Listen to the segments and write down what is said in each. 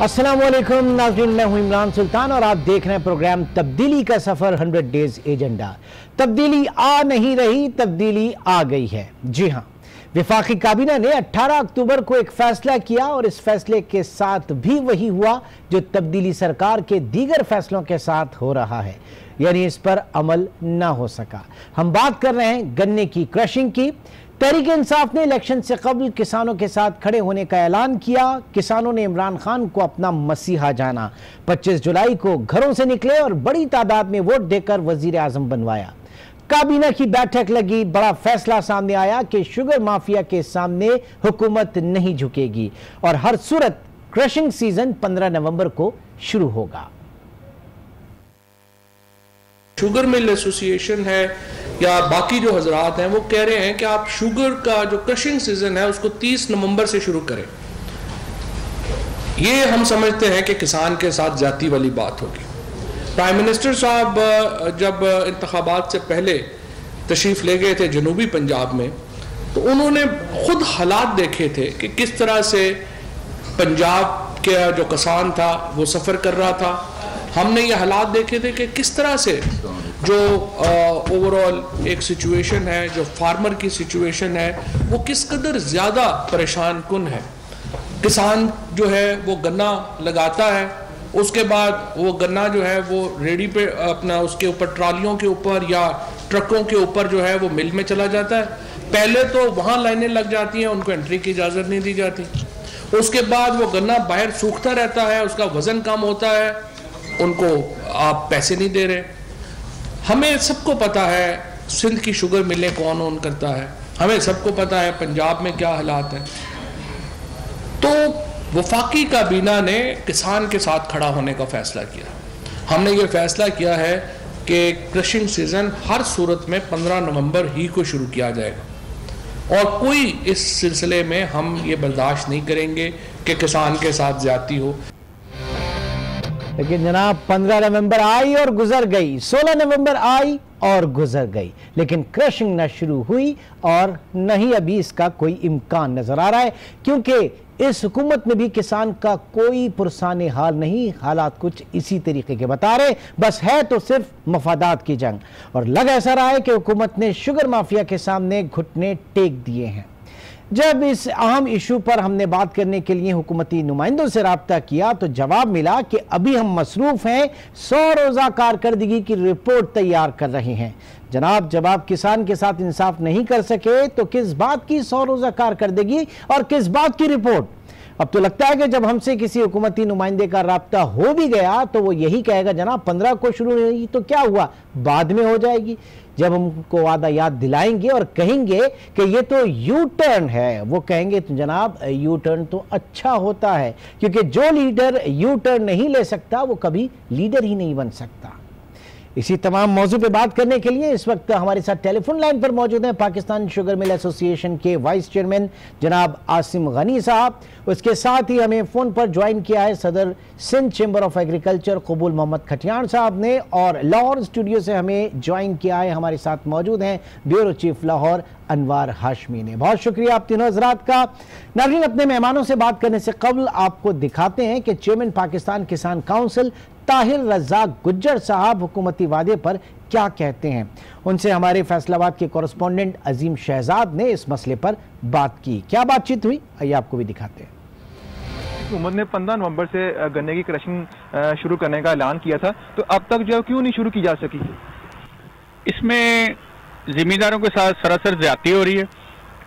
अस्सलाम वालेकुम नाज़रीन, मैं हूं इमरान सुल्तान और आप देख रहे हैं प्रोग्राम तब्दीली का सफर 100 डेज एजेंडा। तब्दीली आ नहीं रही, तब्दीली आ गई है। जी हां, वफाकी काबीना ने 18 अक्टूबर को एक फैसला किया और इस फैसले के साथ भी वही हुआ जो तब्दीली सरकार के दीगर फैसलों के साथ हो रहा है, यानी इस पर अमल ना हो सका। हम बात कर रहे हैं गन्ने की क्रशिंग की। तहरीक इंसाफ ने इलेक्शन से कबल किसानों के साथ खड़े होने का ऐलान किया। किसानों ने इमरान खान को अपना मसीहा जाना। 25 जुलाई को घरों से निकले और बड़ी तादाद में वोट देकर वजीर आजम बनवाया। काबीना की बैठक लगी, बड़ा फैसला सामने आया कि शुगर माफिया के सामने हुकूमत नहीं झुकेगी और हर सूरत क्रशिंग सीजन 15 नवंबर को शुरू होगा। शुगर मिल एसोसिएशन है या बाकी जो हजरात हैं वो कह रहे हैं कि आप शुगर का जो क्रशिंग सीजन है उसको 30 नवंबर से शुरू करें। ये हम समझते हैं कि किसान के साथ जाती वाली बात होगी। प्राइम मिनिस्टर साहब जब इंतखाबात से पहले तशरीफ ले गए थे जनूबी पंजाब में, तो उन्होंने खुद हालात देखे थे कि किस तरह से पंजाब का जो किसान था वो सफ़र कर रहा था। हमने ये हालात देखे थे कि किस तरह से जो ओवरऑल एक सिचुएशन है, जो फार्मर की सिचुएशन है, वो किस कदर ज़्यादा परेशान कुन है। किसान जो है वो गन्ना लगाता है, उसके बाद वो गन्ना जो है वो रेडी पे अपना उसके ऊपर ट्रालियों के ऊपर या ट्रकों के ऊपर जो है वो मिल में चला जाता है। पहले तो वहाँ लाइनें लग जाती हैं, उनको एंट्री की इजाज़त नहीं दी जाती। उसके बाद वो गन्ना बाहर सूखता रहता है, उसका वज़न कम होता है, उनको आप पैसे नहीं दे रहे। हमें सबको पता है सिंध की शुगर मिलें कौन ओन करता है, हमें सबको पता है पंजाब में क्या हालात हैं। तो वफाकी काबीना ने किसान के साथ खड़ा होने का फैसला किया। हमने ये फैसला किया है कि क्रशिंग सीजन हर सूरत में 15 नवंबर ही को शुरू किया जाएगा और कोई इस सिलसिले में हम ये बर्दाश्त नहीं करेंगे कि किसान के साथ ज्यादती हो। लेकिन जनाब 15 नवंबर आई और गुजर गई, 16 नवंबर आई और गुजर गई, लेकिन क्रशिंग न शुरू हुई और न ही अभी इसका कोई इम्कान नजर आ रहा है, क्योंकि इस हुकूमत में भी किसान का कोई पुरसाने हाल नहीं। हालात कुछ इसी तरीके के बता रहे, बस है तो सिर्फ मफादात की जंग। और लग ऐसा रहा है कि हुकूमत ने शुगर माफिया के सामने घुटने टेक दिए हैं। जब इस अहम इशू पर हमने बात करने के लिए हुकूमती नुमाइंदों से राब्ता किया तो जवाब मिला कि अभी हम मसरूफ हैं, 100 रोज़ा कारकर्दगी की रिपोर्ट तैयार कर रहे हैं। जनाब, जब आप किसान के साथ इंसाफ नहीं कर सके तो किस बात की 100 रोज़ा कारकर्दगी और किस बात की रिपोर्ट? अब तो लगता है कि जब हमसे किसी हुकूमती नुमाइंदे का राब्ता हो भी गया तो वो यही कहेगा जनाब 15 को शुरू नहीं तो क्या हुआ, बाद में हो जाएगी। जब हमको वादा याद दिलाएंगे और कहेंगे कि ये तो यू टर्न है, वो कहेंगे तो जनाब यू टर्न तो अच्छा होता है, क्योंकि जो लीडर यू टर्न नहीं ले सकता वो कभी लीडर ही नहीं बन सकता। इसी तमाम मौजू पे बात करने के लिए इस वक्त हमारे साथ टेलीफोन लाइन पर मौजूद हैं पाकिस्तान शुगर मिल एसोसिएशन के वाइस चेयरमैन जनाब आसिम गनी साहब। उसके साथ ही हमें फ़ोन पर ज्वाइन किया है सदर सिंध चैम्बर ऑफ एग्रीकल्चर कबूल मोहम्मद खटियान साहब ने, और लाहौर स्टूडियो से हमें ज्वाइन किया है, हमारे साथ मौजूद हैं ब्यूरो चीफ लाहौर अनवार हाशमी ने। बहुत शुक्रिया आप तीनों हजरात का। नाज़रीन, अपने मेहमानों से बात करने से कबल आपको दिखाते हैं कि चेयरमैन पाकिस्तान किसान काउंसिल ताहिर रज़ाक गुज्जर साहब हुकूमती वादे पर क्या कहते हैं। उनसे हमारे फैसलाबाद के कॉरेस्पॉन्डेंट अजीम शहजाद ने इस मसले पर बात की। क्या बातचीत हुई, आइए आपको भी दिखाते हैं। हुकूमत ने 15 नवंबर से गन्ने की क्रशिंग शुरू करने का ऐलान किया था, तो अब तक जो क्यों नहीं शुरू की जा सकी? इसमें जिम्मेदारों के साथ सरासर ज्यादती हो रही है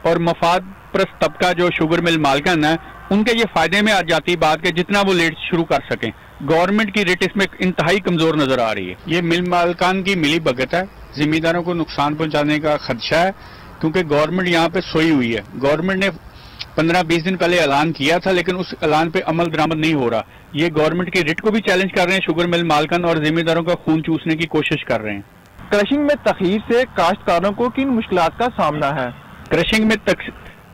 और मफाद परस्त तबका जो शुगर मिल मालिकान है उनके ये फायदे में आ जाती बात के जितना वो लेट शुरू कर सकें। गवर्नमेंट की रेट इसमें इंतहाई कमजोर नजर आ रही है। ये मिल मालिकान की मिली भगत है, जिम्मेदारों को नुकसान पहुंचाने का खदशा है, क्योंकि गवर्नमेंट यहाँ पे सोई हुई है। गवर्नमेंट ने 15-20 दिन पहले ऐलान किया था, लेकिन उस ऐलान पे अमल दरामद नहीं हो रहा। ये गवर्नमेंट की रेट को भी चैलेंज कर रहे हैं, शुगर मिल मालिकान और जिम्मेदारों का खून चूसने की कोशिश कर रहे हैं। क्रशिंग में तखीर से काश्तकारों को किन मुश्किलात का सामना है? क्रशिंग में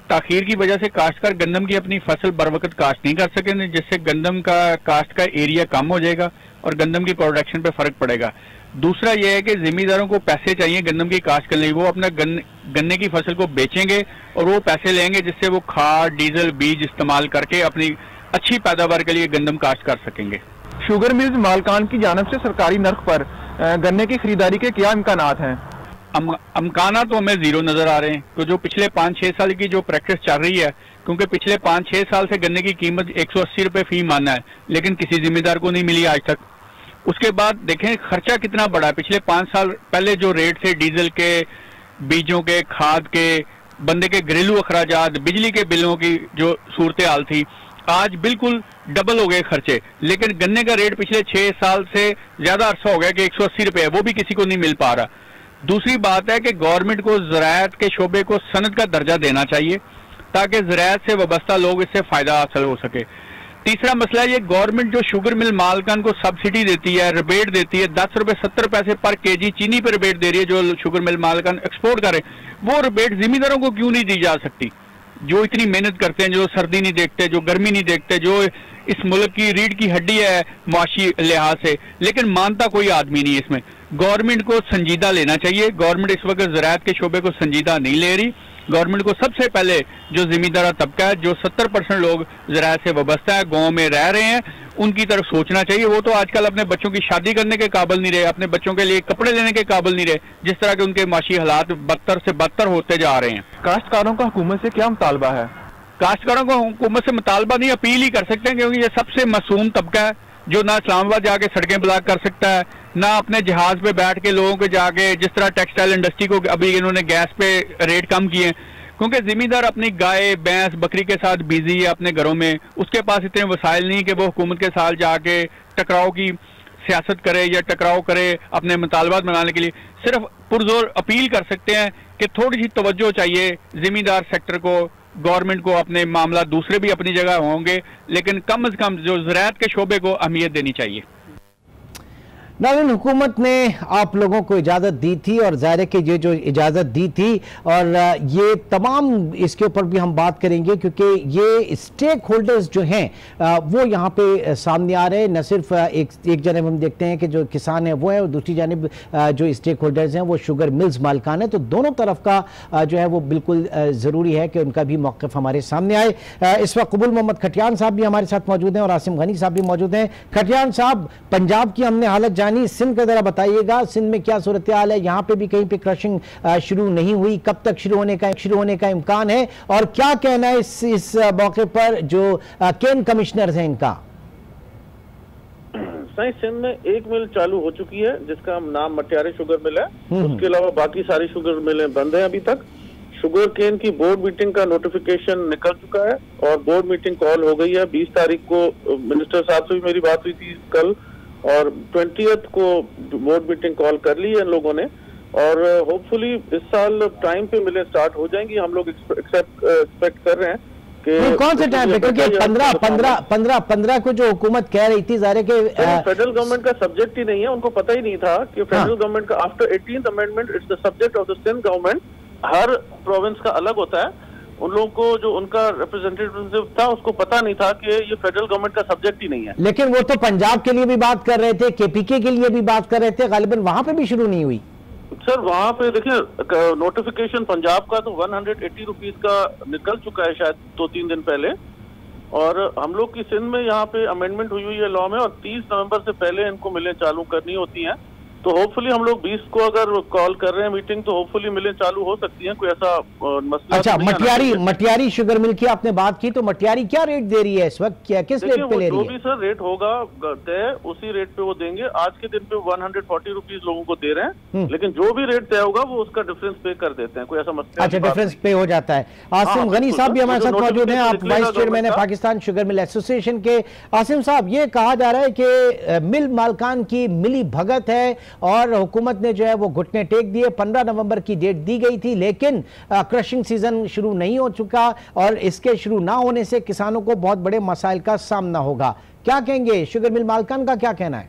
ताखीर की वजह से काश्तकार गंदम की अपनी फसल बर वक्त काश्त नहीं कर सकेंगे, जिससे गंदम का काश्त का एरिया कम हो जाएगा और गंदम की प्रोडक्शन पे फर्क पड़ेगा। दूसरा यह है कि जिम्मेदारों को पैसे चाहिए गंदम की काश्त करने के लिए, वो अपना गन्ने की फसल को बेचेंगे और वो पैसे लेंगे जिससे वो खाद, डीजल, बीज इस्तेमाल करके अपनी अच्छी पैदावार के लिए गंदम काश्त कर सकेंगे। शुगर मिल्स मालकान की जानब से सरकारी नर्ख पर गन्ने की खरीदारी के क्या इम्कानात हैं? अमकाना तो हमें जीरो नजर आ रहे हैं। तो जो पिछले 5-6 साल की जो प्रैक्टिस चल रही है, क्योंकि पिछले 5-6 साल से गन्ने की कीमत 180 रुपए फी माना है, लेकिन किसी जिम्मेदार को नहीं मिली आज तक। उसके बाद देखें खर्चा कितना बड़ा है। पिछले 5 साल पहले जो रेट थे डीजल के, बीजों के, खाद के, बंदे के घरेलू अखराजात, बिजली के बिलों की जो सूरत हाल थी, आज बिल्कुल डबल हो गए खर्चे। लेकिन गन्ने का रेट पिछले 6 साल से ज्यादा अरसा हो गया कि 180 रुपए है, वो भी किसी को नहीं मिल पा रहा। दूसरी बात है कि गवर्नमेंट को ज़राअत के शोबे को सनद का दर्जा देना चाहिए ताकि ज़राअत से वाबस्ता लोग इससे फायदा हासिल हो सके। तीसरा मसला ये, गवर्नमेंट जो शुगर मिल मालकान को सब्सिडी देती है, रिबेट देती है, 10 रुपए 70 पैसे पर केजी चीनी पर रिबेट दे रही है जो शुगर मिल मालकान एक्सपोर्ट करे, वो रिबेट जिम्मेदारों को क्यों नहीं दी जा सकती जो इतनी मेहनत करते हैं, जो सर्दी नहीं देखते, जो गर्मी नहीं देखते, जो इस मुल्क की रीढ़ की हड्डी है मुआशी लिहाज से, लेकिन मानता कोई आदमी नहीं। इसमें गवर्नमेंट को संजीदा लेना चाहिए। गवर्नमेंट इस वक्त ज़राअत के शोबे को संजीदा नहीं ले रही। गवर्नमेंट को सबसे पहले जो जिम्मेदार तबका है, जो 70% लोग ज़राअत से वाबस्ता है, गाँव में रह रहे हैं, उनकी तरफ सोचना चाहिए। वो तो आजकल अपने बच्चों की शादी करने के काबिल नहीं रहे, अपने बच्चों के लिए कपड़े लेने के काबिल नहीं रहे, जिस तरह के उनके माशी हालात बदतर से बदतर होते जा रहे हैं। काश्तकारों का हुकूमत से क्या मुतालबा है? काश्तकारों को हुकूमत से मुतालबा नहीं, अपील ही कर सकते हैं, क्योंकि ये सबसे मासूम तबका है जो ना इस्लामाबाद जाके सड़कें ब्लॉक कर सकता है, ना अपने जहाज पे बैठ के लोगों को जाके, जिस तरह टेक्सटाइल इंडस्ट्री को अभी इन्होंने गैस पे रेट कम किए, क्योंकि जिम्मेदार अपनी गाय भैंस बकरी के साथ बिजी है अपने घरों में, उसके पास इतने वसाइल नहीं कि वो हुकूमत के साथ जाके टकराव की सियासत करे या टकराव करे अपने मुतालबात बनाने के लिए। सिर्फ पुरजोर अपील कर सकते हैं कि थोड़ी सी तवज्जो चाहिए जिम्मेदार सेक्टर को, गवर्नमेंट को। अपने मामला दूसरे भी अपनी जगह होंगे, लेकिन कम से कम जो ज़राअत के शोबे को अहमियत देनी चाहिए। नाज़रीन, हुकूमत ने आप लोगों को इजाज़त दी थी और ज़ाहिर है कि ये जो इजाज़त दी थी और ये तमाम इसके ऊपर भी हम बात करेंगे, क्योंकि ये स्टेक होल्डर्स जो हैं वो यहाँ पे सामने आ रहे हैं। न सिर्फ एक जानब हम देखते हैं कि जो किसान है वो है, और दूसरी जानब जो स्टेक होल्डर्स हैं वो शुगर मिल्स मालकान है। तो दोनों तरफ का जो है वो बिल्कुल ज़रूरी है कि उनका भी मौक़िफ़ हमारे सामने आए। इस वक्त कबूल मोहम्मद खटियान साहब भी हमारे साथ मौजूद हैं और आसिम गनी साहब भी मौजूद हैं। खटियान साहब, पंजाब की हमने हालत जानी, सिंध का जरा बताइएगा, सिंध में क्या सूरत हाल है? यहाँ पे भी कहीं पे क्रशिंग शुरू नहीं हुई, कब तक शुरू होने का इम्कान है, और क्या कहना है इस मौके पर जो केन कमिश्नर हैं इनका? साइंस सिंध में एक मिल चालू हो चुकी है जिसका नाम मटियारी शुगर मिल है। उसके अलावा बाकी सारी शुगर मिलें बंद हैं अभी तक। शुगर केन की बोर्ड मीटिंग का नोटिफिकेशन निकल चुका है और बोर्ड मीटिंग कॉल हो गई है। 20 तारीख को मिनिस्टर साहब से भी मेरी बात हुई थी कल, और 20th को बोर्ड मीटिंग कॉल कर ली है इन लोगों ने, और होपफुली इस साल टाइम पे मिलें स्टार्ट हो जाएंगी। हम लोग एक्सपेक्ट कर रहे हैं कि कौन से टाइम पे, क्योंकि 15 को जो हुकूमत कह रही थी ज़ाहिर है कि फेडरल गवर्नमेंट का सब्जेक्ट ही नहीं है, उनको पता ही नहीं था कि फेडरल गवर्नमेंट का after 18th amendment it's the subject of the Sindh government. हर प्रोविंस का अलग होता है। उन लोगों को जो उनका रिप्रेजेंटेटिव था उसको पता नहीं था कि ये फेडरल गवर्नमेंट का सब्जेक्ट ही नहीं है। लेकिन वो तो पंजाब के लिए भी बात कर रहे थे, केपीके के लिए भी बात कर रहे थे, गालिबन वहां पे भी शुरू नहीं हुई। सर वहां पे देखिए नोटिफिकेशन पंजाब का तो 180 रुपीज का निकल चुका है शायद 2-3 दिन पहले, और हम लोग की सिंध में यहाँ पे अमेंडमेंट हुई है लॉ में, और 30 नवंबर से पहले इनको मिलें चालू करनी होती हैं। तो होपफुली हम लोग 20 को अगर कॉल कर रहे हैं मीटिंग, तो होपफुली मिलें चालू हो सकती हैं, कोई ऐसा मसला। अच्छा, मटियारी शुगर मिल की आपने बात की, तो मटियारी क्या रेट दे रही है इस वक्त, क्या किस रेट पे ले रही है? जो भी सर रेट होगा तय उसी रेट पे वो देंगे। आज के दिन पे 140 रुपीज लोगों को दे रहे हैं, लेकिन जो भी रेट तय होगा वो उसका डिफरेंस पे कर देते हैं, कोई ऐसा मसला। अच्छा, डिफरेंस पे हो जाता है। आसिम गनी साहब भी हमारे साथ मौजूद हैं, आप वाइस चेयरमैन है पाकिस्तान शुगर मिल एसोसिएशन के। आसिम साहब, ये कहा जा रहा है कि मिल मालकान की मिली भगत है और हुकूमत ने जो है वो घुटने टेक दिए। 15 नवंबर की डेट दी गई थी, लेकिन क्रशिंग सीजन शुरू नहीं हो चुका और इसके शुरू ना होने से किसानों को बहुत बड़े मसाइल का सामना होगा। क्या कहेंगे, शुगर मिल मालकान का क्या कहना है?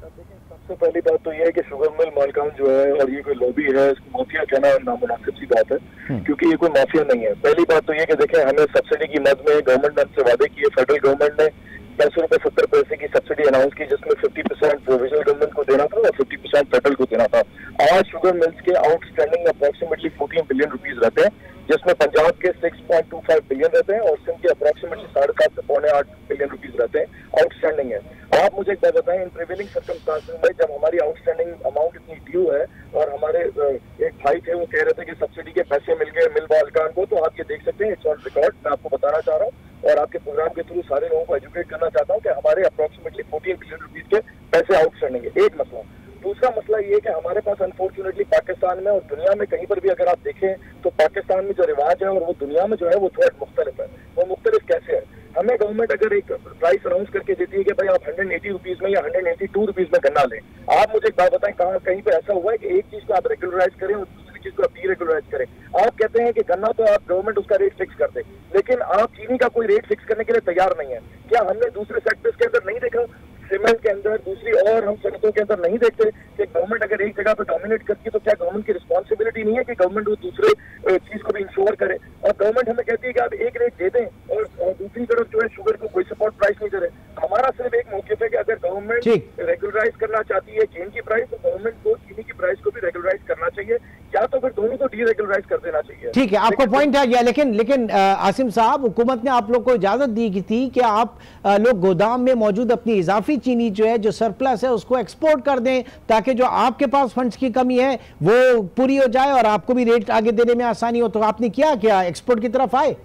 सबसे पहली बात तो यह है कि शुगर मिल मालकान जो है और ये कोई लॉबी है, इसको माफिया कहना नामुनासिब सी बात है, क्योंकि ये कोई माफिया नहीं है। पहली बात तो यह कि देखें, हमें सब्सिडी की मद में गवर्नमेंट ने हमसे वादे किए। फेडरल गवर्नमेंट ने 10 रुपए 70 पैसे की सब्सिडी अनाउंस की, जिसमें 50% प्रोविजनल गवर्नमेंट को देना था और 50% फेडरल को देना था। आज शुगर मिल्स के आउटस्टैंडिंग अप्रोक्सीमेटली 14 बिलियन रुपीज रहते हैं, जिसमें पंजाब के 6.25 बिलियन रहते हैं और सिंध के अप्रोक्सीमेटली 7.5 से 8 60 बिलियन रुपीज रहते हैं, आउटस्टैंडिंग है। आप मुझे एक बात बताएं, इन प्रिवेलिंग सर्कमस्टांसेस में जब हमारी आउटस्टैंडिंग अमाउंट इतनी ड्यू है और हमारे एक भाई थे वो कह रहे थे कि सब्सिडी के पैसे मिल गए मिल मालकान को, तो आप ये देख सकते हैं, इट्स ऑन रिकॉर्ड। मैं आपको बताना चाह रहा हूँ और आपके प्रोग्राम के थ्रू सारे लोगों को एजुकेट करना चाहता हूँ कि हमारे अप्रोक्सीमेटली 14 बिलियन रुपीज के पैसे आउटस्टैंडिंग है, एक मसला। दूसरा मसला ये कि हमारे पास अनफॉर्चुनेटली पाकिस्तान में और दुनिया में कहीं पर भी अगर आप देखें तो पाकिस्तान में जो रिवाज है और वो दुनिया में जो है वो थोड़ा मुख्तलिफ है। वो मुख्तलिफ कैसे है? हमें गवर्नमेंट अगर एक प्राइस अनाउंस करके देती है कि भाई आप 180 रुपीज में या 182 रुपीज में गन्ना लें, आप मुझे एक बात बताएं, कहाँ कहीं पे ऐसा हुआ है कि एक चीज को आप रेगुलराइज करें और दूसरी चीज को आप डीरेगुलराइज करें? आप कहते हैं कि गन्ना तो आप गवर्नमेंट उसका रेट फिक्स कर दे, लेकिन आप चीनी का कोई रेट फिक्स करने के लिए तैयार नहीं है। क्या हमने दूसरे सेक्टर्स के अंदर नहीं देखा? सीमेंट के अंदर, दूसरी और हम सेक्टरों के अंदर नहीं देखते कि गवर्नमेंट अगर एक जगह पर डोमिनेट करती है तो क्या गवर्नमेंट की रिस्पॉन्सिबिलिटी नहीं है कि गवर्नमेंट वो दूसरे चीज को भी इंश्योर करे? और गवर्नमेंट हमें कहती है कि आप एक रेट दे दें और दूसरी तरफ जो है शुगर को कोई सपोर्ट प्राइस नहीं दे रहे। हमारा सिर्फ एक मौक़िफ़ है कि अगर गवर्नमेंट रेगुलराइज करना चाहती है चीन की प्राइस, तो गवर्नमेंट को चीनी की प्राइस को भी रेगुलराइज करना चाहिए, या तो फिर दोनों को डीरेगुलराइज कर देना चाहिए। ठीक है, आपको पॉइंट आ गया। लेकिन आसिम साहब, हुकूमत ने आप लोग को इजाजत दी थी कि आप लोग गोदाम में मौजूद अपनी इजाफी चीनी जो है, जो सरप्लस है, उसको एक्सपोर्ट कर दें ताकि जो आपके पास फंड्स की कमी है वो पूरी हो जाए और आपको भी रेट आगे देने में आसानी हो। तो आपने क्या एक्सपोर्ट की तरफ आए?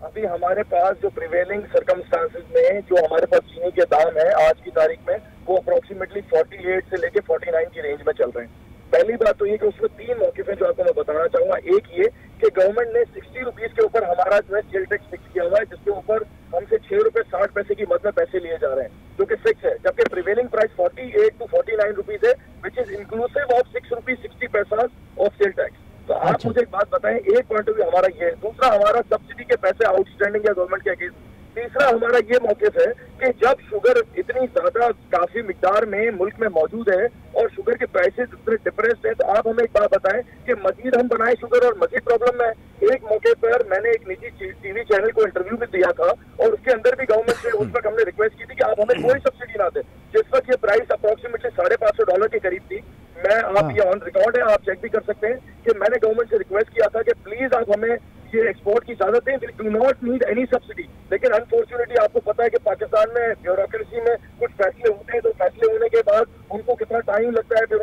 अभी हमारे पास जो प्रिवेलिंग सर्कमस्टांसेस में जो हमारे पास चीनी के दाम है आज की तारीख में, वो अप्रोक्सीमेटली 48 से लेके 49 की रेंज में चल रहे हैं। पहली बात तो ये कि उसमें 3 मौक़िफ़ हैं जो आपको मैं बताना चाहूंगा। एक ये कि गवर्नमेंट ने 60 रुपीज के ऊपर हमारा जो है सेल टैक्स फिक्स किया हुआ है, जिसके ऊपर हमसे 6 रुपए 60 पैसे की मद में पैसे लिए जा रहे हैं, जो कि फिक्स है, जबकि प्रिवेलिंग प्राइस 48 to 49 रुपीज है, which is inclusive of 6 rupees 60 पैसा ऑफ सेल टैक्स। तो आप मुझे एक बात बताएं, एक पॉइंट ऑफ व्यू हमारा ये है। दूसरा, हमारा सब्सिडी के पैसे आउटस्टैंडिंग है गवर्नमेंट के अगेंस्ट। तीसरा, हमारा ये मौक़िफ़ है कि जब शुगर इतनी ज्यादा काफी मिकदार में मुल्क में मौजूद है और शुगर के प्राइसेस इतने डिप्रेस्ड हैं, तो आप हमें एक बात बताएं कि मजीद हम बनाए शुगर और मजीद प्रॉब्लम है। एक मौके पर मैंने एक निजी टीवी चैनल को इंटरव्यू भी दिया था और उसके अंदर भी गवर्नमेंट से उस वक्त हमने रिक्वेस्ट की थी कि आप हमें कोई सब्सिडी ना दें। जिस वक्त ये प्राइस अप्रोक्सीमेटली $550 के करीब थी, मैं आप ये ऑन रिकॉर्ड है, आप चेक भी कर सकते हैं कि मैंने गवर्नमेंट से रिक्वेस्ट किया था कि प्लीज आप हमें ये एक्सपोर्ट की इजाजत दें, do not need any subsidy. लेकिन अनफॉर्चुनेटली आपको पता है कि पाकिस्तान में ब्यूरोक्रेसी में कुछ फैसले होते हैं, तो फैसले होने के बाद उनको कितना टाइम लगता है, फिर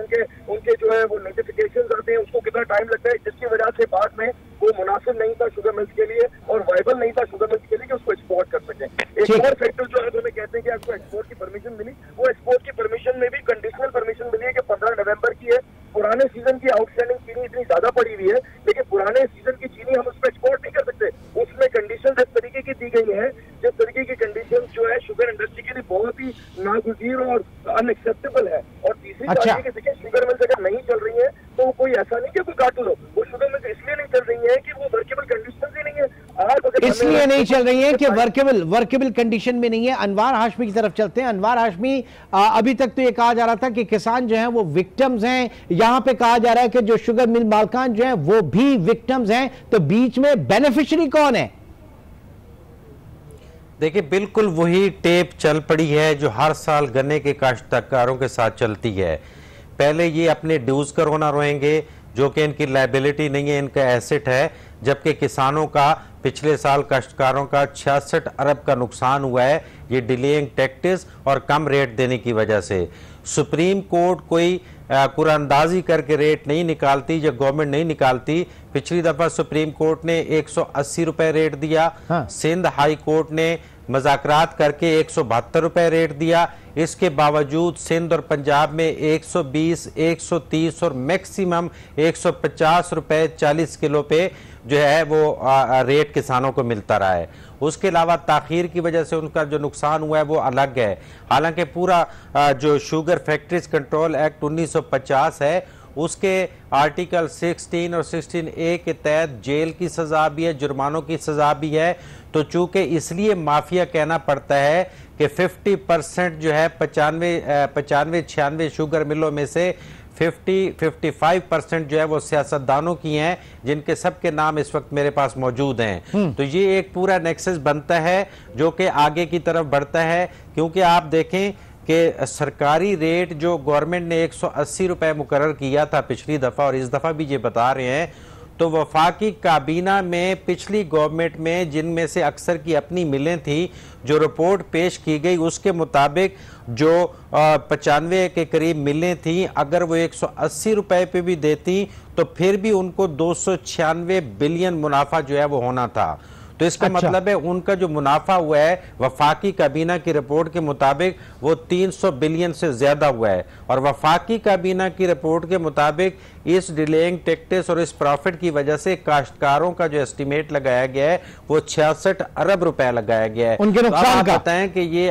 उनके जो है वो नोटिफिकेशन आते हैं, उसको कितना टाइम लगता है, जिसकी वजह से बाद में वो मुनासिब नहीं था शुगर मिल्स के लिए और वाइबल नहीं था शुगर मिल्स के लिए कि उसको एक्सपोर्ट कर सकें। एक और फैक्टर जो है हमें कहते हैं कि आपको एक्सपोर्ट की परमिशन मिली, वो एक्सपोर्ट की परमिशन में भी कंडीशनल परमिशन मिली है कि 15 नवंबर की है। पुराने सीजन की आउटस्टैंडिंग चीनी इतनी ज्यादा पड़ी हुई है, लेकिन पुराने सीजन की चीनी हम उसमें एक्सपोर्ट नहीं कर सकते। उसमें कंडीशन इस तरीके की दी गई है, जिस तरीके की कंडीशन जो है शुगर इंडस्ट्री के लिए बहुत ही नागुज़ीर और अनएक्सेप्टेबल है। और तीसरी बात है कि देखिए, शुगर मिल्स अगर नहीं चल रही है तो कोई ऐसा नहीं कि कोई काटू लो, वो शुगर मिल्स इसलिए नहीं चल रही है कि वो वर्केबल कंडीशन ही नहीं है। इसलिए नहीं चल रही है कि वर्केबल कंडीशन में नहीं है। अनवार हाशमी की तरफ चलते हैं। अनवार हाशमी, अभी तक तो ये कहा जा रहा था कि किसान जो हैं वो विक्टिम्स हैं, यहां पे कहा जा रहा है कि जो शुगर मिल मालकान जो हैं वो भी विक्टिम्स हैं, तो बीच में बेनिफिशियरी कौन है? देखिए, बिल्कुल वही टेप चल पड़ी है जो हर साल गन्ने के काश्तकारों के साथ चलती है। पहले ये अपने ड्यूज करवाना रहेंगे, जो कि इनकी लायबिलिटी नहीं है, इनका एसेट है, जबकि किसानों का पिछले साल काश्तकारों का 66 अरब का नुकसान हुआ है, ये डिलेइंग टैक्टिस और कम रेट देने की वजह से। सुप्रीम कोर्ट कोई कुरानंदाजी करके रेट नहीं निकालती, जब गवर्नमेंट नहीं निकालती। पिछली दफा सुप्रीम कोर्ट ने 180 रुपए रेट दिया, सिंध हाई कोर्ट ने मज़ाकरात करके 172 रुपए रेट दिया। इसके बावजूद सिंध और पंजाब में 120, 130 और मैक्सिमम 150 रुपए 40 किलो पे जो है वो रेट किसानों को मिलता रहा है। उसके अलावा ताखीर की वजह से उनका जो नुकसान हुआ है वो अलग है। हालांकि पूरा जो शुगर फैक्ट्रीज कंट्रोल एक्ट 1950 है, उसके आर्टिकल 16 और 16A के तहत जेल की सज़ा भी है, जुर्मानों की सज़ा भी है। तो चूंकि इसलिए माफिया कहना पड़ता है कि 50% जो है 95-96 शुगर मिलों में से 55% जो है वो सियासतदानों की हैं, जिनके सबके नाम इस वक्त मेरे पास मौजूद हैं। तो ये एक पूरा नेक्सस बनता है जो कि आगे की तरफ बढ़ता है, क्योंकि आप देखें कि सरकारी रेट जो गवर्नमेंट ने 180 रुपए मुकर्रर किया था पिछली दफ़ा और इस दफ़ा भी ये बता रहे हैं, तो वफाकी काबीना में पिछली गवर्नमेंट में जिनमें से अक्सर की अपनी मिलें थी, जो रिपोर्ट पेश की गई उसके मुताबिक जो 95 के करीब मिलें थी, अगर वो 180 रुपए पे भी देती तो फिर भी उनको 296 बिलियन मुनाफा जो है वो होना था। तो इसका मतलब है उनका जो मुनाफा हुआ है वफाकी काबीना की रिपोर्ट के मुताबिक वो 300 बिलियन से ज्यादा हुआ है। और वफाकी काबीना की रिपोर्ट के मुताबिक इस डिलेइंग टैक्सेस और इस प्रॉफिट की वजह से काश्तकारों का जो एस्टिमेट लगाया गया है वो 66 अरब रुपए लगाया गया है। उनके नुकसान का बताएं कि ये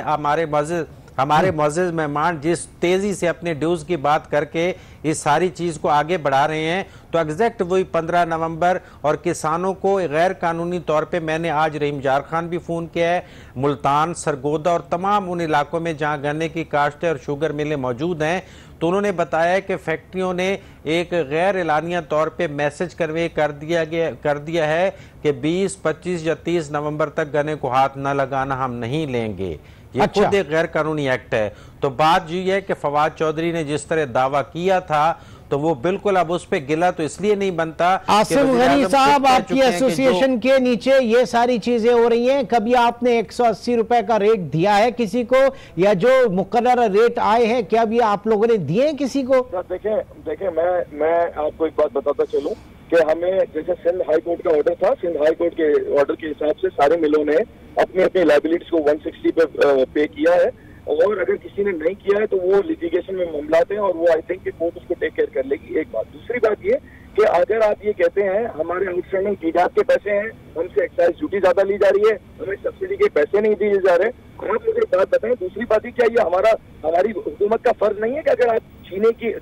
हमारे मुअज़्ज़िज़ मेहमान जिस तेजी से अपने ड्यूज की बात करके इस सारी चीज को आगे बढ़ा रहे हैं, तो एग्जैक्ट वही 15 नवंबर और किसानों को गैर कानूनी तौर पे मैंने आज रहीम जार खान भी फोन किया है, मुल्तान, सरगोदा और तमाम उन इलाकों में जहां गन्ने की काश्तें और शुगर मिलें मौजूद हैं, तो उन्होंने बताया कि फैक्ट्रियों ने एक गैर एलानिया तौर पे मैसेज कन्वे कर दिया है कि 20, 25 या 30 नवंबर तक गन्ने को हाथ न लगाना, हम नहीं लेंगे। ये खुद एक गैर कानूनी एक्ट है। तो बात ये है कि फवाद चौधरी ने जिस तरह दावा किया था तो वो बिल्कुल अब उस पे गिला तो इसलिए नहीं बनता। आसिम गनी साहब, आपकी एसोसिएशन के नीचे ये सारी चीजें हो रही हैं, कभी आपने 180 रुपए का रेट दिया है किसी को, या जो मुकर्रर रेट आए हैं क्या भी आप लोगों ने दिए हैं किसी को? देखें मैं आपको एक बात बताता चलूं कि हमें जैसे सिंध हाई कोर्ट का ऑर्डर था, सिंध हाई कोर्ट के ऑर्डर के हिसाब से सारे मिलों ने अपनी अपनी लायबिलिटीज को 160 पे किया है, और अगर किसी ने नहीं किया है तो वो लिटिगेशन में मामलाते हैं और वो आई थिंक कि कोर्ट उसको टेक केयर कर लेगी। एक बात। दूसरी बात ये कि अगर आप ये कहते हैं हमारे आउटस्टैंडिंग टीजात के पैसे हैं, हमसे एक्साइज ड्यूटी ज्यादा ली जा रही है, हमें सब्सिडी के पैसे नहीं दिए जा रहे, आप मुझे एक बात बताएं। दूसरी बात ही क्या ये हमारी हुकूमत का फर्ज नहीं है कि अगर आप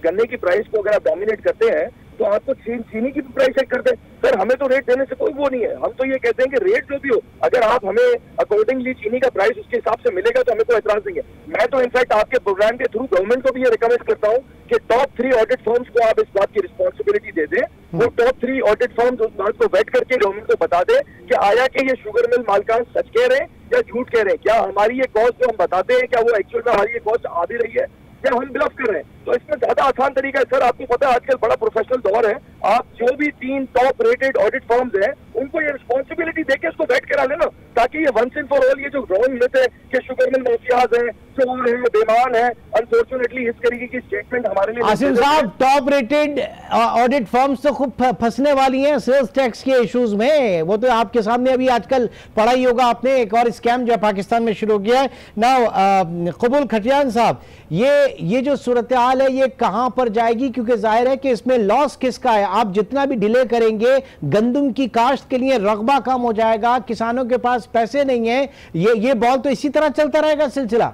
गन्ने की प्राइस को अगर आप डोमिनेट करते हैं तो आपको चीनी की प्राइस सेट कर दें? सर हमें तो रेट देने से कोई वो नहीं है, हम तो ये कहते हैं कि रेट जो भी हो, अगर आप हमें अकॉर्डिंगली चीनी का प्राइस उसके हिसाब से मिलेगा तो हमें कोई एतराज नहीं है। मैं तो इनफैक्ट आपके प्रोग्राम के थ्रू गवर्नमेंट को भी ये रिकमेंड करता हूँ कि टॉप 3 ऑडिट फर्म्स को आप इस बात की रिस्पॉन्सिबिलिटी दे दें, वो टॉप 3 ऑडिट फर्म्स उस बात को वेट करके गवर्नमेंट को बता दें कि आया कि ये शुगर मिल मालिकान सच कह रहे हैं या झूठ कह रहे हैं, क्या हमारी ये कॉस्ट जो हम बताते हैं क्या वो एक्चुअल में हमारी ये कॉस्ट आ भी रही है या हम ब्लफ कर रहे हैं। तो इसमें ज्यादा आसान तरीका है सर, आपको पता है आजकल बड़ा प्रोफेशनल दौर है, आप जो भी 3 टॉप रेटेड ऑडिट फर्म्स हैं उनको ये रिस्पॉन्सिबिलिटी देके उसको वेट करा लेना, ताकि ये वंस एंड फॉर ऑल ये जो रॉन्ग मिथ है कि शुगर मिल माफियाज हैं, चोर है, बेमान है, अनफॉर्चुनेटली इस तरीके की स्टेटमेंट हमारे लिए। आसिम साहब, टॉप रेटेड ऑडिट फर्म्स तो खूब फंसने वाली हैं सेल्स टैक्स के इश्यूज में, वो तो आपके सामने अभी आजकल पढ़ा ही होगा आपने, एक और स्कैम जो पाकिस्तान में शुरू किया है ना। कबूल खटियान साहब, ये जो सूरत हाल है ये कहां पर जाएगी, क्योंकि जाहिर है कि इसमें लॉस किसका है? आप जितना भी डिले करेंगे गंदम की काश्त के लिए रगबा कम हो जाएगा, किसानों के पास पैसे नहीं है, ये बॉल तो इसी तरह चलता रहेगा सिलसिला।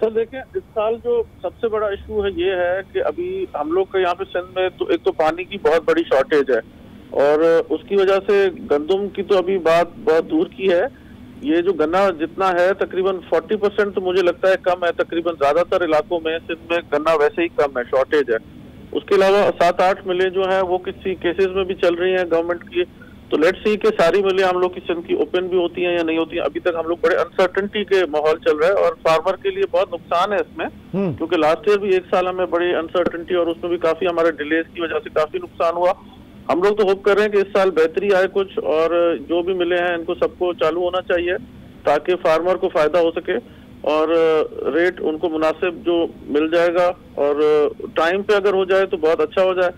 सर देखें, इस साल जो सबसे बड़ा इशू है ये है कि अभी हम लोग के यहाँ पे सिंध में तो एक तो पानी की बहुत बड़ी शॉर्टेज है, और उसकी वजह से गंदम की तो अभी बात बहुत दूर की है। ये जो गन्ना जितना है तकरीबन 40% तो मुझे लगता है कम है, तकरीबन ज्यादातर इलाकों में सिंध में गन्ना वैसे ही कम है, शॉर्टेज है। उसके अलावा 7-8 मिलें जो है वो किसी केसेस में भी चल रही हैं गवर्नमेंट की, तो लेट्स सी कि सारी मिलें हम लोग की सिंध की ओपन भी होती हैं या नहीं होती हैं। अभी तक हम लोग बड़े अनसर्टेनिटी के माहौल चल रहा है और फार्मर के लिए बहुत नुकसान है इसमें, क्योंकि लास्ट ईयर भी 1 साल हमें बड़ी अनसर्टेनिटी और उसमें भी काफी हमारे डिलेज की वजह से काफी नुकसान हुआ। हम लोग तो होप कर रहे हैं कि इस साल बेहतरी आए कुछ, और जो भी मिले हैं इनको सबको चालू होना चाहिए ताकि फार्मर को फायदा हो सके और रेट उनको मुनासिब जो मिल जाएगा, और टाइम पे अगर हो जाए तो बहुत अच्छा हो जाए,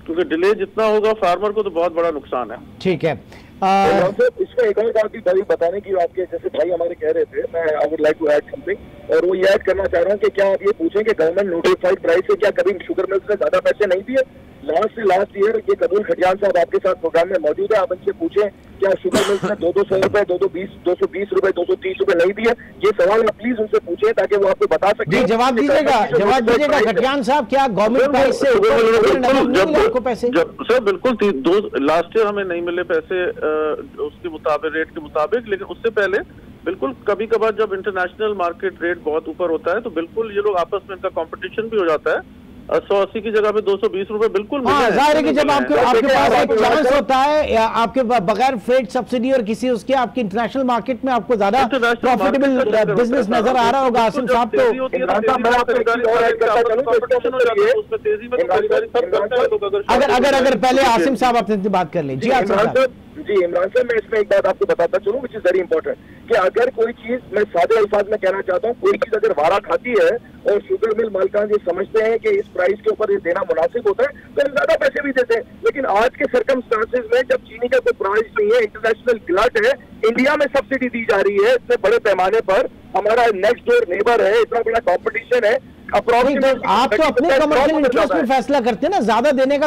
क्योंकि डिले जितना होगा फार्मर को तो बहुत बड़ा नुकसान है। ठीक है। इसमें एक और बात भी बड़ी बताने की, आपके जैसे भाई हमारे कह रहे थे, मैं I would like to add something, और वो ये ऐड करना चाह रहा हूँ कि क्या आप ये पूछें कि गवर्नमेंट नोटिफाइड प्राइस से क्या कभी शुगर मिल्स ने ज्यादा पैसे नहीं दिए? लास्ट ईयर ये कबूल खटियान साहब आपके साथ प्रोग्राम में मौजूद है, आप इनसे पूछें क्या शुगर मिल्स ने 200 रुपए, 220 रुपए, 230 रुपए नहीं दिए? ये सवाल आप प्लीज उनसे पूछे ताकि वो आपको बता सके। जवाब दीजिएगा खटियान साहब, क्या गवर्नमेंट प्राइस से आपको पैसे? सर बिल्कुल, लास्ट ईयर हमें नहीं मिले पैसे उसके मुताबिक, रेट के मुताबिक, लेकिन उससे पहले बिल्कुल कभी कभार जब इंटरनेशनल मार्केट रेट बहुत ऊपर होता है तो बिल्कुल ये लोग आपस में इनका कंपटीशन भी हो जाता है, 180 की जगह पे 220 रुपए बिल्कुल मिले। हाँ, जाहिर है कि जब आपके पास एक चांस होता है या आपके बगैर फ्रेट सब्सिडी और किसी उसके आपकी इंटरनेशनल मार्केट में आपको ज्यादा प्रॉफिटेबल बिजनेस नजर आ रहा होगा। आसिम साहब तो अगर पहले आसिम साहब आपसे बात कर लें। जी आसिम साहब। जी इमरान साहब, मैं इसमें एक बात आपको बताता चलूं विच इज वेरी इंपॉर्टेंट, कि अगर कोई चीज, मैं सादे अल्फाज में कहना चाहता हूँ, कोई चीज अगर वारा खाती है और शुगर मिल मालिकान ये समझते हैं कि इस प्राइस के ऊपर ये देना मुनासिब होता है तो ज्यादा पैसे भी देते हैं। लेकिन आज के सर्कमस्टांसेस में जब चीनी का कोई प्राइस नहीं है, इंटरनेशनल ग्लट है, इंडिया में सब्सिडी दी जा रही है इतने बड़े पैमाने पर, हमारा नेक्स्ट डोर नेबर है, इतना बड़ा कॉम्पिटिशन है। आप तो अपने कमर्शियल इंटरेस्ट में फैसला करते हैं ना, ज्यादा देने का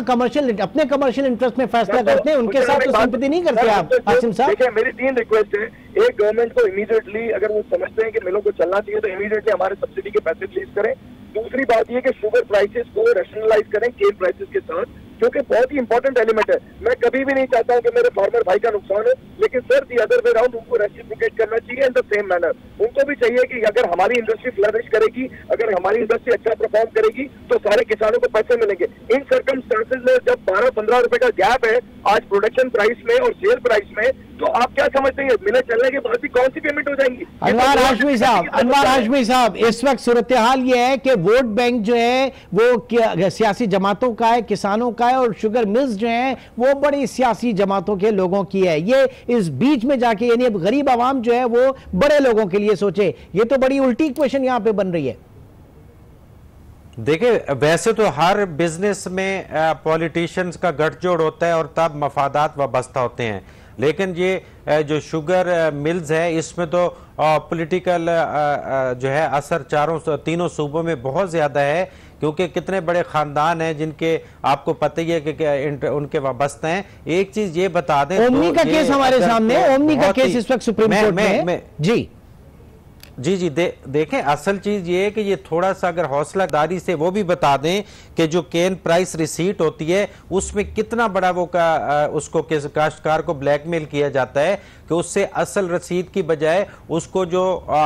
अपने कमर्शियल इंटरेस्ट में फैसला करते हैं, उनके साथ तो सिंपैथी नहीं करते आप आसिम साहब। देखिए मेरी 3 रिक्वेस्ट है। एक, गवर्नमेंट को इमीडिएटली अगर वो समझते हैं कि मिलों को चलना चाहिए तो इमीडिएटली हमारे सब्सिडी के पैसे रिलीज करें। दूसरी बात ये कि शुगर प्राइसेस को रैशनलाइज करें केन प्राइसेस के साथ, क्योंकि बहुत ही इंपॉर्टेंट एलिमेंट है। मैं कभी भी नहीं चाहता हूं कि मेरे फार्मर भाई का नुकसान हो, लेकिन sir the other way round उनको रेसिप्रोकेट करना चाहिए इन द सेम मैनर। उनको भी चाहिए कि अगर हमारी इंडस्ट्री फ्लरिश करेगी, अगर हमारी इंडस्ट्री अच्छा परफॉर्म करेगी तो सारे किसानों को पैसे मिलेंगे। इन सर्कमस्टांसेस में जब 12-15 रुपए का गैप है आज प्रोडक्शन प्राइस में और सेल प्राइस में, तो आप क्या समझते हैं मिले चलने के बाद भी कौन सी पेमेंट हो जाएंगी? अनवार हाशमी साहब, इस वक्त सूरत हाल ये है कि वोट बैंक जो है वो सियासी जमातों का है, किसानों का है, और शुगर मिल्स जो हैं वो बड़ी सियासी जमातों के लोगों की है। ये इस बीच में जाके यानी अब गरीब आवाम जो है वो बड़े लोगों के लिए सोचे, ये तो बड़ी उल्टी इक्वेशन यहां पे बन रही है। देखिए वैसे तो हर बिजनेस में पॉलिटिशियंस का गठजोड़ होता है और तब मफादात वाबस्ता होते हैं, लेकिन ये जो शुगर मिल्स है इसमें तो पॉलिटिकल जो है असर तीनों सूबों में बहुत ज़्यादा है, क्योंकि कितने बड़े ख़ानदान हैं जिनके आपको पता ही है कि उनके वाबस्ते हैं। एक चीज़ ये बता दें, ओमनी का केस हमारे सामने, ओमनी का केस इस वक्त सुप्रीम कोर्ट में जी देखें असल चीज ये है कि ये थोड़ा सा अगर हौसलादारी से वो भी बता दें कि जो केन प्राइस रिसीट होती है उसमें कितना बड़ा वो उसको काश्तकार को ब्लैकमेल किया जाता है कि उससे असल रसीद की बजाय उसको जो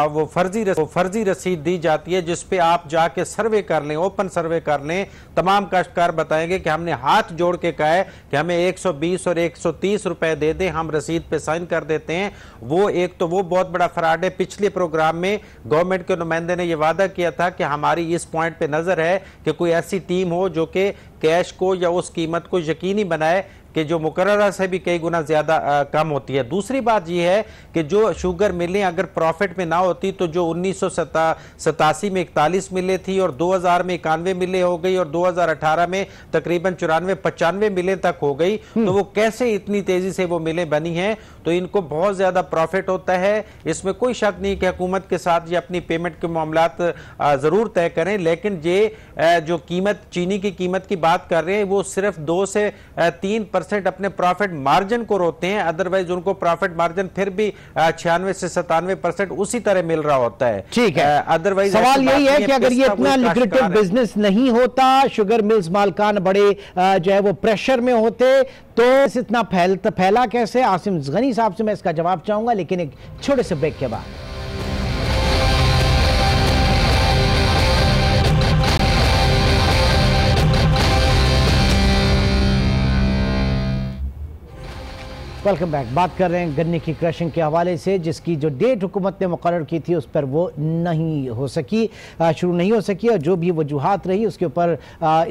वो फर्जी रसीद दी जाती है, जिसपे आप जाके सर्वे कर लें, ओपन सर्वे कर लें, तमाम काश्तकार बताएंगे कि हमने हाथ जोड़ के कहा है कि हमें 120 और 130 रुपए दे दें, हम रसीद पे साइन कर देते हैं। वो एक तो वो बहुत बड़ा फ्रॉड है। पिछले प्रोग्राम में गवर्नमेंट के नुमाइंदे ने यह वादा किया था कि हमारी इस पॉइंट पे नजर है कि कोई ऐसी टीम हो जो कि कैश को या उस कीमत को यकीनी बनाए कि जो मुकर्ररा से भी कई गुना ज्यादा कम होती है। दूसरी बात यह है कि जो शुगर मिलें अगर प्रॉफिट में ना होती तो जो 1987 में 41 मिलें थी और 2000 में 91 मिलें हो गई और 2018 में तकरीबन 94-95 मिलें तक हो गई, तो वो कैसे इतनी तेजी से वो मिलें बनी हैं? तो इनको बहुत ज्यादा प्रॉफिट होता है, इसमें कोई शक नहीं कि हुकूमत के साथ ये अपनी पेमेंट के मामलात जरूर तय करें, लेकिन ये जो कीमत चीनी की कीमत की बात कर रहे हैं वो सिर्फ 2 से 3% अपने प्रॉफिट मार्जिन को रोते हैं, अदरवाइज उनको प्रॉफिट मार्जिन फिर भी 96 से 97% उसी तरह मिल रहा होता है। ठीक है, अदरवाइज सवाल यही है कि अगर ये इतना लुक्रेटिव बिजनेस नहीं होता, शुगर मिल्स मालिकान बड़े जो है वो प्रेशर में होते, तो इतना फैला कैसे? आसिम गनी साहब से मैं इसका जवाब चाहूंगा, लेकिन एक छोटे से ब्रेक के बाद। Welcome back. बात कर रहे हैं गन्ने की क्रशिंग के हवाले से, जिसकी जो डेट हुकूमत ने मुकर्रर की थी उस पर वो नहीं हो सकी, शुरू नहीं हो सकी, और जो भी वजूहात रही उसके ऊपर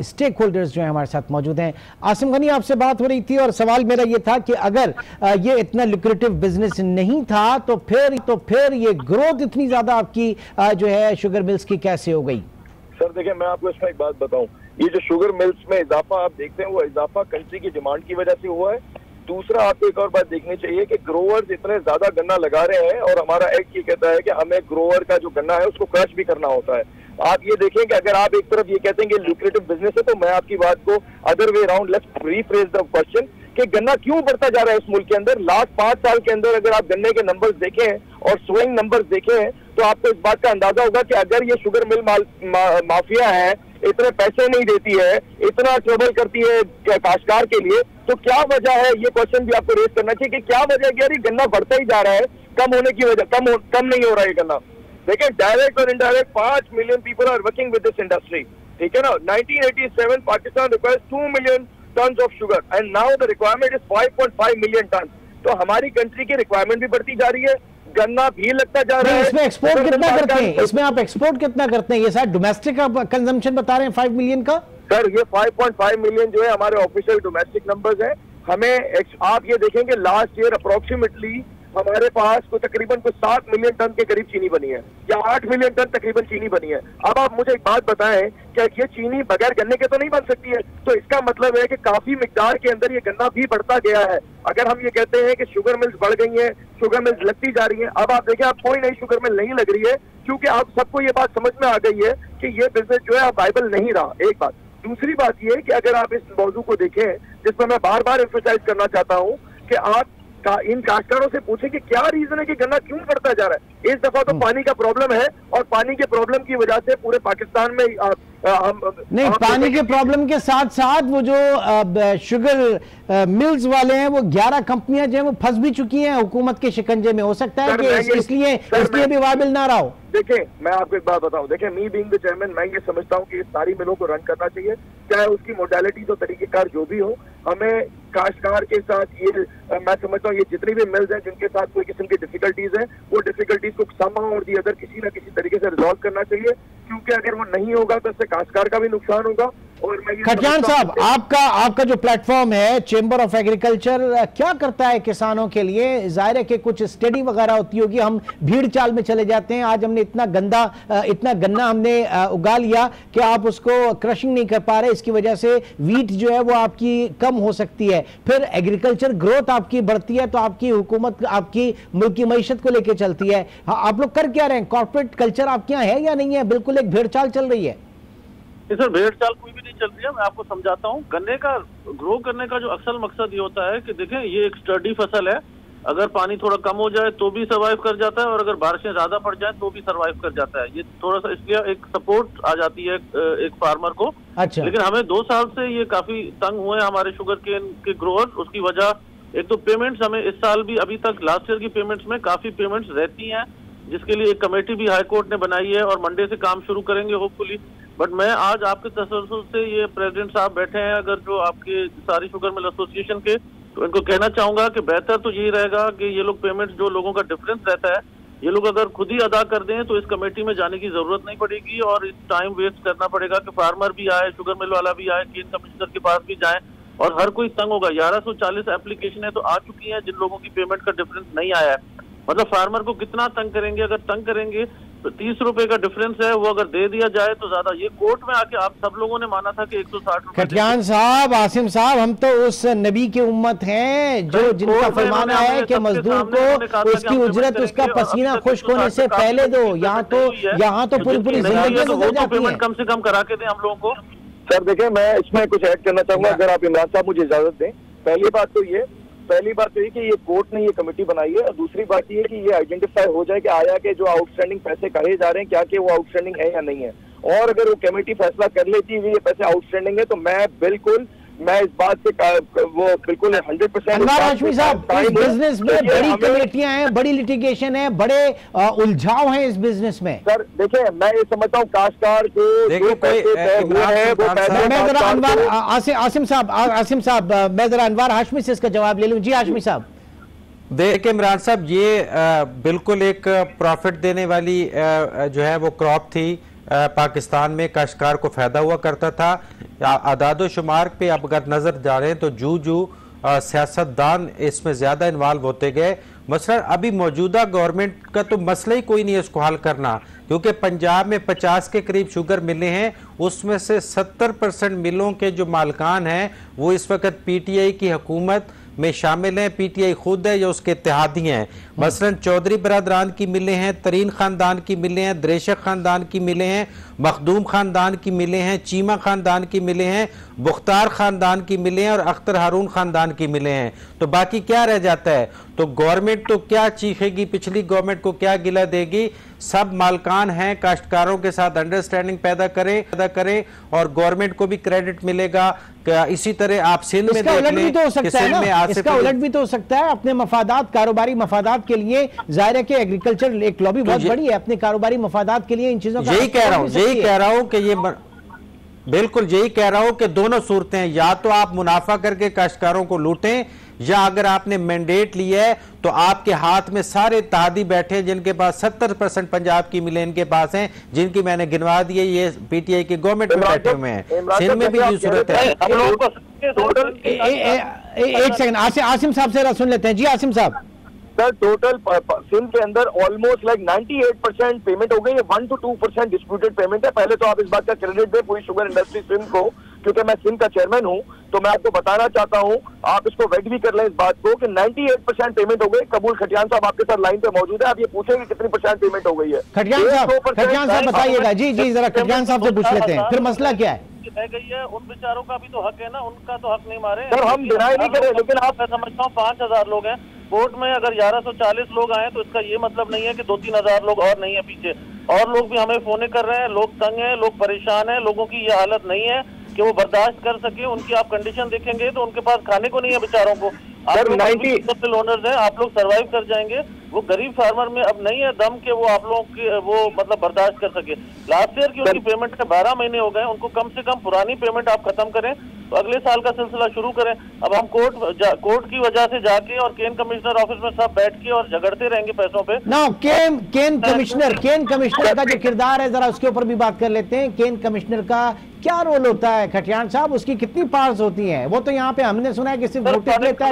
स्टेक होल्डर्स जो हैं हमारे साथ मौजूद हैं। आसिम गनी, आपसे बात हो रही थी और सवाल मेरा ये था कि अगर ये इतना लुक्रेटिव बिजनेस नहीं था तो फिर ये ग्रोथ इतनी ज़्यादा आपकी जो है शुगर मिल्स की कैसे हो गई? सर देखिए, मैं आपको इसमें एक बात बताऊं, ये जो शुगर मिल्स में इजाफा आप देखते हैं वो इजाफा कंट्री की डिमांड की वजह से हुआ है। दूसरा, आपको एक और बात देखनी चाहिए कि ग्रोवर्स इतने ज्यादा गन्ना लगा रहे हैं और हमारा एक्ट ये कहता है कि हमें ग्रोवर का जो गन्ना है उसको क्रश भी करना होता है। आप ये देखें कि अगर आप एक तरफ ये कहते हैं कि लुक्रेटिव बिजनेस है, तो मैं आपकी बात को other way around let's rephrase the question कि गन्ना क्यों बढ़ता जा रहा है इस मुल्क के अंदर। लास्ट 5 साल के अंदर अगर आप गन्ने के नंबर्स देखें और स्विंग नंबर्स देखें तो आपको इस बात का अंदाजा होगा कि अगर ये शुगर मिल माफिया है, इतने पैसे नहीं देती है, इतना ट्रबल करती है काश्तकार के लिए, तो क्या वजह है? ये क्वेश्चन भी आपको रेज करना चाहिए कि क्या वजह है कि यार ये गन्ना बढ़ता ही जा रहा है, कम होने की वजह कम नहीं हो रहा है गन्ना। देखिए, डायरेक्ट और indirect 5 million people are working with this industry, ठीक है ना। 1987 Pakistan requires 2 million ton of sugar and now the requirement is 5.5 million ton. तो हमारी कंट्री की रिक्वायरमेंट भी बढ़ती जा रही है, गन्ना भी लगता जा रहा है। इसमें एक्सपोर्ट कितना करते हैं? इसमें आप एक्सपोर्ट कितना करते हैं? ये शायद डोमेस्टिक कंजम्पशन बता रहे हैं 5 मिलियन का। सर ये 5.5 मिलियन जो है हमारे ऑफिशियल डोमेस्टिक नंबर्स हैं। हमें आप ये देखेंगे लास्ट ईयर अप्रोक्सीमेटली हमारे पास तकरीबन 7 मिलियन टन के करीब चीनी बनी है, या 8 मिलियन टन तकरीबन चीनी बनी है। अब आप मुझे एक बात बताएं, क्या ये चीनी बगैर गन्ने के तो नहीं बन सकती है? तो इसका मतलब है कि काफी मिकदार के अंदर ये गन्ना भी बढ़ता गया है। अगर हम ये कहते हैं कि शुगर मिल्स बढ़ गई हैं, शुगर मिल्स लगती जा रही हैं, अब आप देखें आप कोई नई शुगर मिल नहीं लग रही है, क्योंकि आप सबको ये बात समझ में आ गई है कि ये बिजनेस जो है वाइबल नहीं रहा। एक बात। दूसरी बात ये कि अगर आप इस मौजू को देखें, जिस पर मैं बार बार एम्फसाइज करना चाहता हूँ कि आप इन काश्तकारों से पूछे कि क्या रीजन है कि गन्ना क्यों बढ़ता जा रहा है। इस दफा तो पानी का प्रॉब्लम है, और पानी के प्रॉब्लम की वजह से पूरे पाकिस्तान में नहीं, पानी के प्रॉब्लम के साथ साथ वो जो शुगर मिल्स वाले हैं, वो 11 कंपनियां जो है वो फंस भी चुकी हैं हुकूमत के शिकंजे में। हो सकता है कि इसलिए भी वाबिल ना रहा हो। देखिए मैं आपको एक बात बताऊं, देखिए मी बीइंग द चेयरमैन मैं ये समझता हूं कि इस सारी मिलों को रन करना चाहिए, चाहे उसकी मोडालिटी तो तरीकेकार जो भी हो। हमें काश्तकार के साथ ये मैं समझता हूँ ये जितनी भी मिल्स हैं जिनके साथ कोई किस्म की डिफिकल्टीज है, वो डिफिकल्टीज को समहाउ और दी अदर किसी ना किसी तरीके से रिजॉल्व करना चाहिए, क्योंकि अगर वो नहीं होगा तो इससे काश्तकार का भी नुकसान होगा। और मैं खटियान साहब, आपका जो प्लेटफॉर्म है चेंबर ऑफ एग्रीकल्चर, क्या करता है किसानों के लिए? जाहिर है कि कुछ स्टडी वगैरह होती होगी, हम भीड़ चाल में चले जाते हैं। आज हमने इतना गन्ना हमने उगा लिया कि आप उसको क्रशिंग नहीं कर पा रहे, इसकी वजह से वीट जो है वो आपकी कम हो सकती है। फिर एग्रीकल्चर ग्रोथ आपकी बढ़ती है तो आपकी हुकूमत आपकी मुल्क की मईशत को लेकर चलती है। आप लोग कर क्या रहे हैं? कॉर्पोरेट कल्चर आपके यहाँ है या नहीं है? बिल्कुल एक भेड़ चाल चल रही है। सर भेड़ चाल कोई भी नहीं चल रही है। मैं आपको समझाता हूँ। गन्ने का ग्रो करने का जो असल मकसद ये होता है कि देखें ये एक स्टर्डी फसल है, अगर पानी थोड़ा कम हो जाए तो भी सर्वाइव कर जाता है, और अगर बारिशें ज्यादा पड़ जाए तो भी सर्वाइव कर जाता है। ये थोड़ा सा इसलिए एक सपोर्ट आ जाती है एक फार्मर को। अच्छा। लेकिन हमें 2 साल से ये काफी तंग हुए हैं हमारे शुगर केन के ग्रोअर। उसकी वजह एक तो पेमेंट्स, हमें इस साल भी अभी तक लास्ट ईयर की पेमेंट्स में काफी पेमेंट्स रहती हैं, जिसके लिए एक कमेटी भी हाई कोर्ट ने बनाई है और मंडे से काम शुरू करेंगे होपफुली। बट मैं आज आपके तसल्सल से ये प्रेसिडेंट साहब बैठे हैं अगर जो आपके सारी शुगर मिल एसोसिएशन के, तो इनको कहना चाहूंगा कि बेहतर तो यही रहेगा कि ये लोग पेमेंट्स जो लोगों का डिफरेंस रहता है ये लोग अगर खुद ही अदा कर दें तो इस कमेटी में जाने की जरूरत नहीं पड़ेगी, और इस टाइम वेस्ट करना पड़ेगा कि फार्मर भी आए, शुगर मिल वाला भी आए, केन कमिश्नर के पास भी जाए, और हर कोई तंग होगा। 1140 एप्लीकेशन है तो आ चुकी है जिन लोगों की पेमेंट का डिफरेंस नहीं आया है। मतलब फार्मर को कितना तंग करेंगे? अगर तंग करेंगे तो 30 रुपए का डिफरेंस है, वो अगर दे दिया जाए तो ज्यादा। ये कोर्ट में आके आप सब लोगों ने माना था कि 160 रुपए। खटियान साहब, आसिम साहब, हम तो उस नबी की उम्मत हैं जो जिनका फरमान है कि मजदूर को उसकी उजरत उसका पसीना खुश्क होने से पहले दो। यहाँ तो पूरी जिंदगी गुजर जाती है। कम से कम करा के दें हम लोगों को। सर देखिए मैं इसमें कुछ ऐड करना चाहूंगा, अगर आप इमरान साहब मुझे इजाजत दें। पहली बात तो ये कि ये कोर्ट ने ये कमेटी बनाई है, और दूसरी बात ये कि ये आइडेंटिफाई हो जाए कि आया के जो आउटस्टैंडिंग पैसे कहे जा रहे हैं क्या कि वो आउटस्टैंडिंग है या नहीं है। और अगर वो कमेटी फैसला कर लेती है ये पैसे आउटस्टैंडिंग है तो मैं इस बात से वो बिल्कुल 100%। अनवार हाशमी साहब, इस बिजनेस में बड़ी कमेटियां हैं, बड़ी लिटिगेशन है, बड़े उलझाव हैं इस बिजनेस में। सर देखिए मैं ये समझता हूँ काश्तकार को आसिम साहब मैं जरा अनवार हाशमी से इसका जवाब ले लूं। जी हाशमी साहब। देखिए इमरान साहब, ये बिल्कुल एक प्रॉफिट देने वाली जो है वो क्रॉप थी। पाकिस्तान में काश्तकार को फायदा हुआ करता था। आदादो शुमार पे अब अगर नजर डालें तो जू सियासतदान इसमें ज्यादा इन्वॉल्व होते गए। मसलन अभी मौजूदा गवर्नमेंट का तो मसला ही कोई नहीं है इसको हल करना, क्योंकि पंजाब में 50 के करीब शुगर मिलें हैं, उसमें से 70% मिलों के जो मालकान हैं वो इस वक्त पीटीआई की हुकूमत में शामिल हैं। पीटीआई खुद है या उसके इत्तेहादी हैं। मसलन चौधरी बरादरान की मिलें हैं, तरीन खानदान की मिलें हैं, द्रेशक खानदान की मिलें हैं, मखदूम खानदान की मिलें हैं, चीमा खानदान की मिलें हैं, बुख्तार खानदान की मिलें हैं और अख्तर हारून खानदान की मिलें हैं। तो बाकी क्या रह जाता है? तो गवर्नमेंट तो क्या चीखेगी, पिछली गवर्नमेंट को क्या गिला देगी? सब मालकान हैं, काश्तकारों के साथ अंडरस्टैंडिंग पैदा करें और गवर्नमेंट को भी क्रेडिट मिलेगा। इसी तरह आप सिंध में इसका उलट भी तो हो सकता है अपने मफादात, कारोबारी मफादात के लिए। जाहिर है कि एग्रीकल्चर एक लॉबी बहुत बड़ी है, अपने कारोबारी मफादात के लिए इन चीजों का यही कह रहा हूं कि ये बिल्कुल यही कह रहा हूं कि दोनों सूरतें हैं, या तो आप मुनाफा करके काश्तकारों को लूटें, या अगर आपने मैंडेट लिया है तो आपके हाथ में सारे इत्तेहादी बैठे हैं जिनके पास 70% पंजाब की मिलें इनके पास हैं, जिनकी मैंने गिनवा दिए, ये पीटीआई की गवर्नमेंट में बैठे हुए हैं। सिंध में भी ये सूरत है। एक सेकंड, आसिम साहब से सुन लेते हैं। जी आसिम साहब। सर टोटल सिंध के अंदर ऑलमोस्ट लाइक 98% पेमेंट हो गई है, 1 to 2% डिस्प्यूटेड पेमेंट है। पहले तो आप इस बात का क्रेडिट दें पूरी शुगर इंडस्ट्री सिंध को, क्योंकि मैं सिंध का चेयरमैन हूं, तो मैं आपको बताना चाहता हूं, आप इसको वेट भी कर लें इस बात को कि 98% पेमेंट हो गई। कबूल खटियान साहब आपके साथ लाइन पे मौजूद है, आप ये पूछेंगे कितनी % पेमेंट हो गई है। खटियान साहब बताइएगा। जी जी जरा खटियान साहब से पूछ लेते हैं, फिर मसला क्या है? रह गई है, उन बेचारों का भी तो हक है ना, उनका तो हक नहीं मारे। सर हम डिनाई नहीं करें, लेकिन आप मैं समझता हूँ 5000 लोग हैं बोर्ड में, अगर 1140 लोग आए तो इसका ये मतलब नहीं है कि 2-3 हजार लोग और नहीं है पीछे। और लोग भी हमें फोन कर रहे हैं, लोग तंग हैं, लोग परेशान हैं, लोगों की ये हालत नहीं है कि वो बर्दाश्त कर सके। उनकी आप कंडीशन देखेंगे तो उनके पास खाने को नहीं है बेचारों को। आप लोग ओनर्स हैं, आप लोग सर्वाइव कर जाएंगे। वो गरीब फार्मर में अब नहीं है दम के वो आप लोगों की वो मतलब बर्दाश्त कर सके। लास्ट ईयर की उनकी पेमेंट के 12 महीने हो गए, उनको कम से कम पुरानी पेमेंट आप खत्म करें तो अगले साल का सिलसिला शुरू करें। अब हम कोर्ट की वजह से जाके और केन कमिश्नर ऑफिस में सब बैठ के और झगड़ते रहेंगे पैसों पे। केन कमिश्नर का जो किरदार है जरा उसके ऊपर भी बात कर लेते हैं। केन कमिश्नर का क्या रोल होता है खटियान साहब, उसकी कितनी पावर्स होती हैं? वो तो यहाँ पे हमने सुना है कि सिर्फ नोटिस लेता है।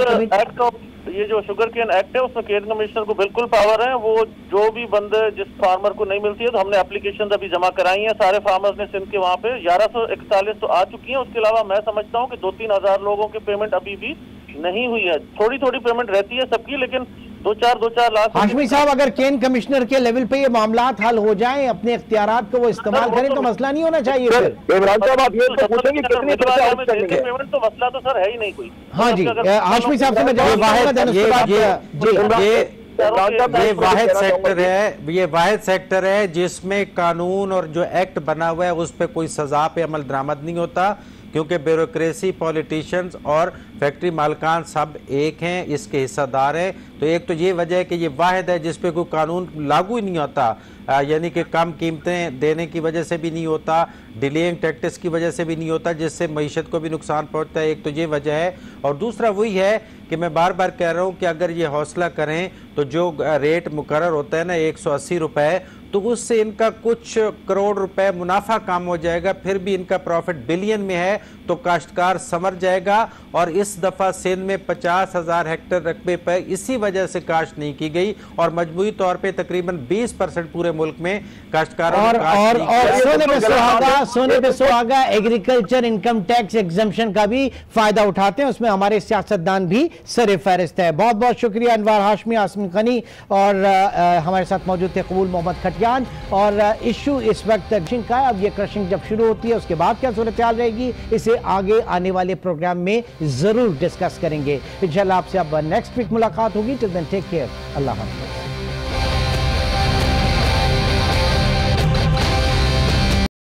ये जो शुगर केन एक्ट है उसमें केन कमिश्नर को बिल्कुल पावर है। वो जो भी बंदे जिस फार्मर को नहीं मिलती है, तो हमने एप्लीकेशन अभी जमा कराई है सारे फार्मर्स ने सिंध के, वहाँ पे 1141 तो आ चुकी है। उसके अलावा मैं समझता हूँ कि 2-3 हजार लोगों की पेमेंट अभी भी नहीं हुई है। थोड़ी थोड़ी पेमेंट रहती है सबकी, लेकिन 2-4 लाख। हाशमी साहब अगर केन कमिश्नर के लेवल पे ये मामलात हल हो जाएं, अपने इख्तियारात को वो इस्तेमाल करें तो मसला नहीं होना चाहिए। पेमेंट तो मसला तो सर है ही नहीं कोई। हाँ जी हाशमी साहब से मैं ये वाहिद सेक्टर है जिसमें कानून और जो एक्ट बना हुआ है उस पर कोई सजा पे अमल दरामद नहीं होता, क्योंकि ब्यूरोक्रेसी, पॉलिटिशियंस और फैक्ट्री मालकान सब एक हैं, इसके हिस्सेदार हैं। तो एक तो ये वजह है कि ये वाहिद है जिस पे कोई कानून लागू ही नहीं होता, यानी कि कम कीमतें देने की वजह से भी नहीं होता, डिलेइंग टैक्टिस की वजह से भी नहीं होता, जिससे मईशत को भी नुकसान पहुंचता है। एक तो ये वजह है, और दूसरा वही है कि मैं बार बार कह रहा हूं कि अगर ये हौसला करें तो जो रेट मुकर्रर होता है ना 180 रुपए, तो उससे इनका कुछ करोड़ रुपए मुनाफा कम हो जाएगा, फिर भी इनका प्रॉफिट बिलियन में है, तो काश्तकार समर जाएगा। और इस दफा सिंध में 50,000 हेक्टेयर रकबे पर इसी वजह से काश्त नहीं की गई, और मजमूई तौर पे तकरीबन 20% पूरे मुल्क में काश्तकारों और सोने पे सुहागा एग्रीकल्चर इनकम टैक्स एग्जम्पशन का भी फायदा उठाते हैं, उसमें हमारे सियासतदान भी सरे फहरिस्त है। बहुत बहुत शुक्रिया अनवार हाशमी, आसिम गनी और हमारे साथ मौजूद थे कबूल मोहम्मद खटियान। और इशू इस वक्त क्रशिंग का है, अब ये क्रशिंग जब शुरू होती है उसके बाद क्या सूरत हाल रहेगी, इसे आगे आने वाले प्रोग्राम में जरूर डिस्कस करेंगे इंशाल्लाह। आपसे अब नेक्स्ट वीक मुलाकात होगी। टिल देन टेक केयर, अल्लाह हाफ़िज़।